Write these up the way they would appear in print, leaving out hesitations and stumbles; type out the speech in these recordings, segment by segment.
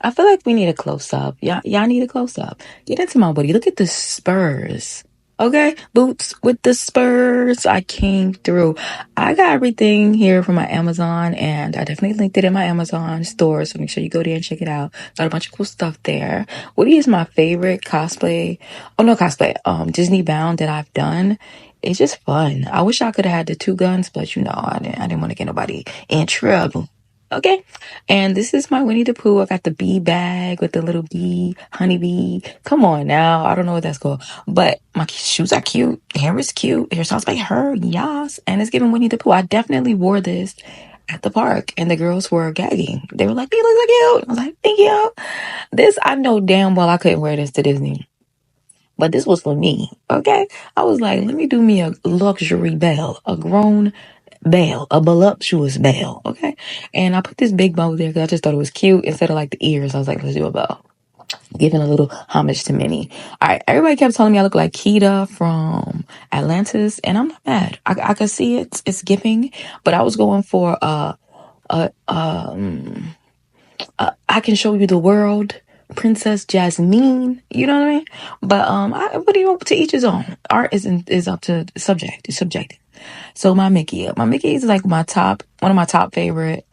I feel like we need a close up. Y'all need a close up. Get into my booty. Look at the spurs. Okay, boots with the spurs. I came through. I got everything here from my Amazon, and I definitely linked it in my Amazon store. So make sure you go there and check it out. Got a bunch of cool stuff there. Woody is my favorite cosplay. Oh no, cosplay. Disney bound that I've done. It's just fun. I wish I could have had the two guns, but you know, I didn't want to get nobody in trouble. Okay. And this is my Winnie the Pooh. I got the bee bag with the little bee, honeybee. Come on now. I don't know what that's called. But my shoes are cute. Hair is cute. Hairstyles by her. Yes. And it's giving Winnie the Pooh. I definitely wore this at the park and the girls were gagging. They were like, you look so cute. I was like, thank you. This, I know damn well I couldn't wear this to Disney. But this was for me, okay? I was like, let me do me a luxury belle, a grown belle, a voluptuous belle, okay? And I put this big bow there because I just thought it was cute instead of like the ears. I was like, let's do a bow. Giving a little homage to Minnie. All right, everybody kept telling me I look like Kita from Atlantis, and I'm not mad. I could see it. It's giving, but I was going for uh, um, I can show you the world. Princess Jasmine, you know what I mean? But what do you want to each his own? Art is up to subject. It's subjective. So my Mickey is like one of my top favorite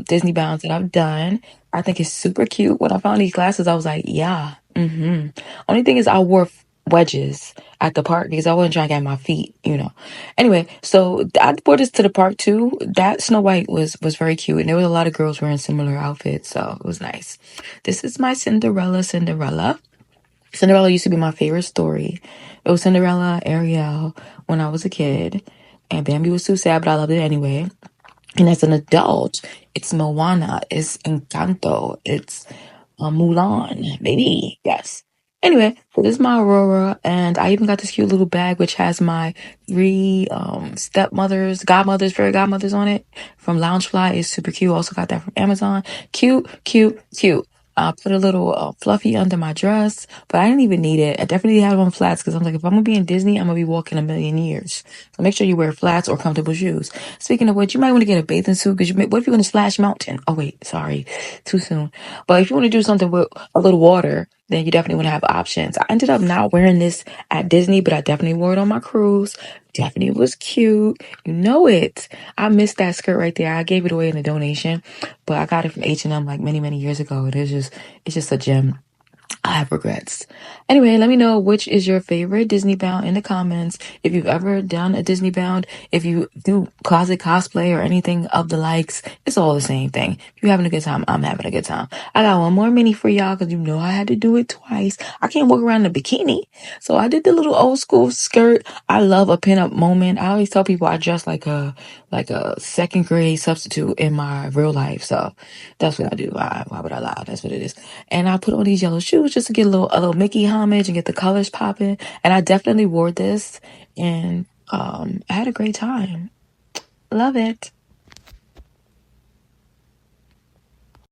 Disney bounds that I've done. I think it's super cute. When I found these glasses, I was like, yeah. Only thing is I wore wedges at the park because I wasn't trying to get my feet, you know. Anyway, so I wore this to the park too. That Snow White was very cute, and there was a lot of girls wearing similar outfits, so it was nice. This is my Cinderella. Cinderella used to be my favorite story. It was Cinderella, Ariel when I was a kid, and Bambi was too sad, but I loved it anyway. And as an adult, it's Moana, it's Encanto, it's Mulan, baby. Yes. Anyway, so this is my Aurora, and I even got this cute little bag which has my three stepmothers, godmothers, fairy godmothers on it from Loungefly. It's super cute. Also got that from Amazon. Cute, cute, cute. I put a little fluffy under my dress, but I didn't even need it. I definitely had on flats because I'm like, if I'm gonna be in Disney, I'm gonna be walking a million years. So make sure you wear flats or comfortable shoes. Speaking of which, you might want to get a bathing suit because what if you're gonna splash mountain? Oh wait, sorry, too soon. But if you want to do something with a little water, then you definitely want to have options. I ended up not wearing this at Disney, but I definitely wore it on my cruise. Definitely was cute. You know it. I missed that skirt right there. I gave it away in a donation, but I got it from H&M like many, many years ago. It's just a gem. I have regrets. Anyway, let me know which is your favorite Disney bound in the comments. If you've ever done a Disney bound, if you do closet cosplay or anything of the likes, it's all the same thing. If you're having a good time, I'm having a good time. I got one more mini for y'all because you know I had to do it twice. I can't walk around in a bikini. So I did the little old school skirt. I love a pinup moment. I always tell people I dress like a second grade substitute in my real life. So that's what I do. Why would I lie? That's what it is. And I put on these yellow shoes just to get a little Mickey homage and get the colors popping. And I definitely wore this and I had a great time. Love it.